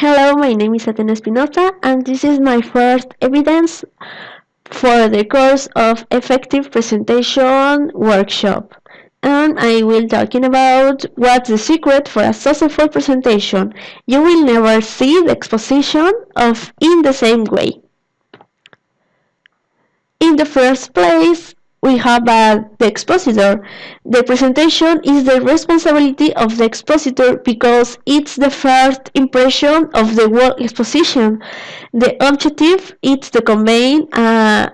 Hello, my name is Atena Espinosa, and this is my first evidence for the course of Effective Presentation workshop. And I will talking about what's the secret for a successful presentation. You will never see the exposition of in the same way. In the first place, we have the expositor. The presentation is the responsibility of the expositor because it's the first impression of the whole exposition. The objective is to convey a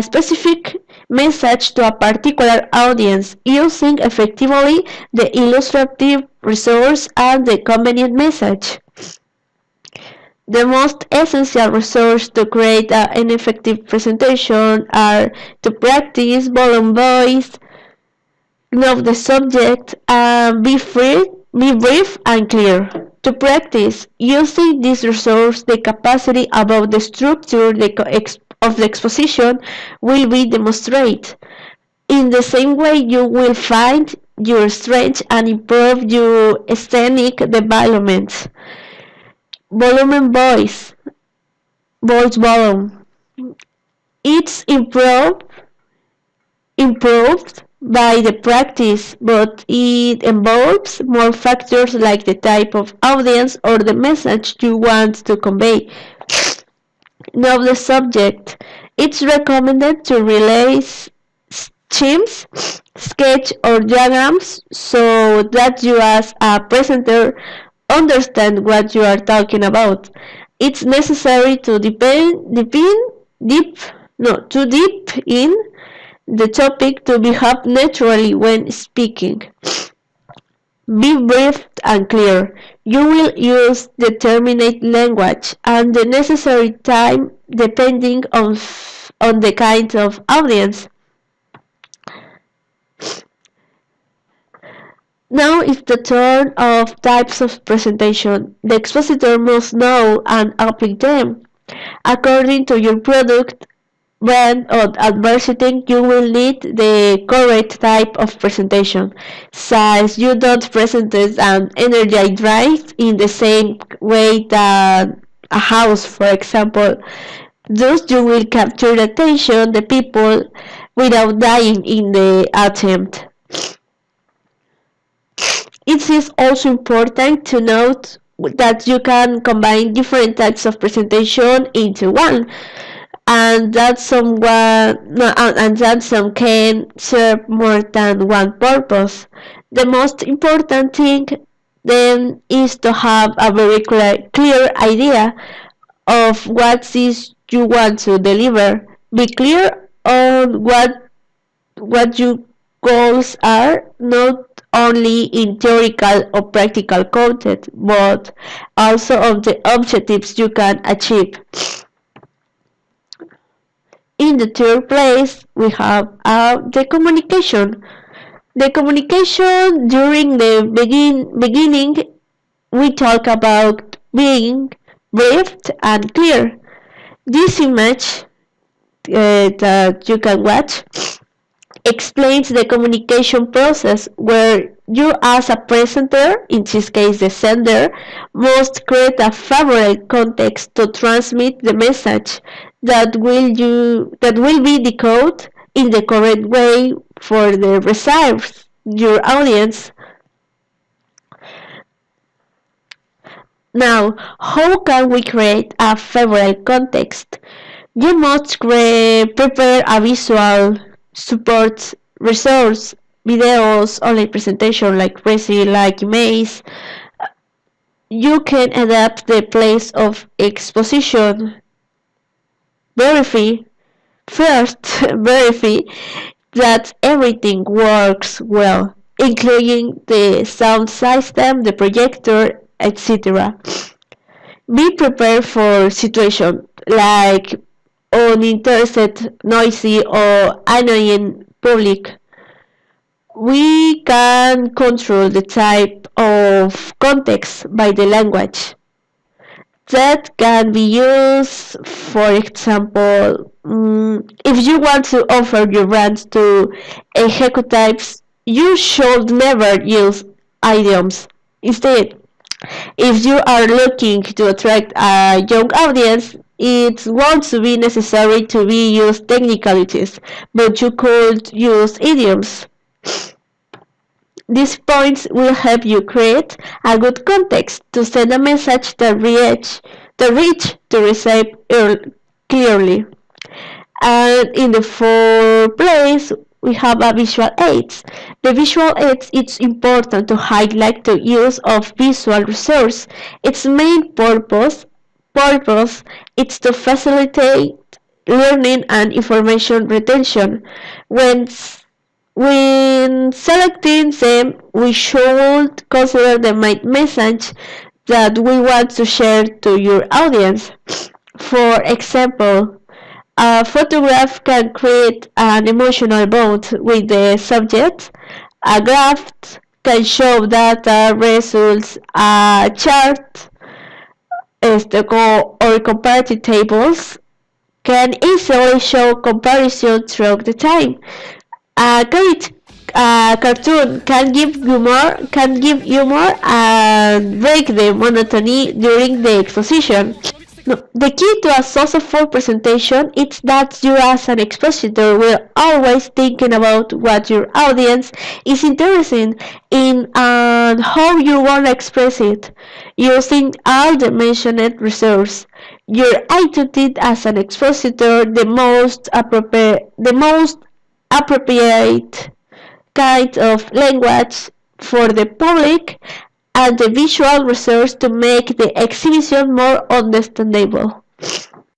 specific message to a particular audience using effectively the illustrative resource and the convenient message. The most essential resources to create an effective presentation are to practice volume voice, know the subject, and be brief and clear. To practice using this resource, the capacity about the structure of the exposition will be demonstrated. In the same way, you will find your strength and improve your scenic development. Volume voice volume. It's improved by the practice, but it involves more factors like the type of audience or the message you want to convey. Know the subject. It's recommended to release schemes, sketch or diagrams so that you as a presenter understand what you are talking about. It's necessary to deep in the topic to behave naturally when speaking. Be brief and clear. You will use determinate language and the necessary time depending on the kind of audience. Now is the turn of types of presentation. The expositor must know and apply them. According to your product, brand, or advertising, you will need the correct type of presentation. Since you don't present an energy drive in the same way that a house, for example, thus you will capture the attention of the people without dying in the attempt. It is also important to note that you can combine different types of presentation into one, and that some can serve more than one purpose. The most important thing then is to have a very clear idea of what is you want to deliver. Be clear on what your goals are, not only in theoretical or practical content, but also of the objectives you can achieve. In the third place, we have the communication. The communication during the beginning, we talk about being brief and clear. This image that you can watch explains the communication process where you as a presenter, in this case the sender, must create a favorable context to transmit the message that will be decoded in the correct way for the receives your audience. Now, how can we create a favorable context? You must prepare a visual support resource, videos, online presentation like Prezi, like Emails. You can adapt the place of exposition. Verify that everything works well, including the sound system, the projector, etc. Be prepared for situations like uninterested, noisy, or annoying public. We can control the type of context by the language. That can be used, for example, if you want to offer your brand to executives, you should never use idioms. Instead, If you are looking to attract a young audience, it won't be necessary to be use technicalities, but you could use idioms. These points will help you create a good context to send a message that reach to receive clearly. And in the fourth place, we have a visual aids. The visual aids, it's important to highlight the use of visual resource. Its main purpose is to facilitate learning and information retention. When when selecting them, we should consider the main message that we want to share to your audience. For example, a photograph can create an emotional bond with the subject. A graph can show data, results, a chart, or comparative tables can easily show comparison throughout the time. A great cartoon can give humor and break the monotony during the exposition. No, the key to a successful presentation is that you as an expositor will always thinking about what your audience is interested in and how you want to express it, using all the mentioned resources. Your attitude as an expositor, the most appropriate kind of language for the public, and the visual resource to make the exhibition more understandable.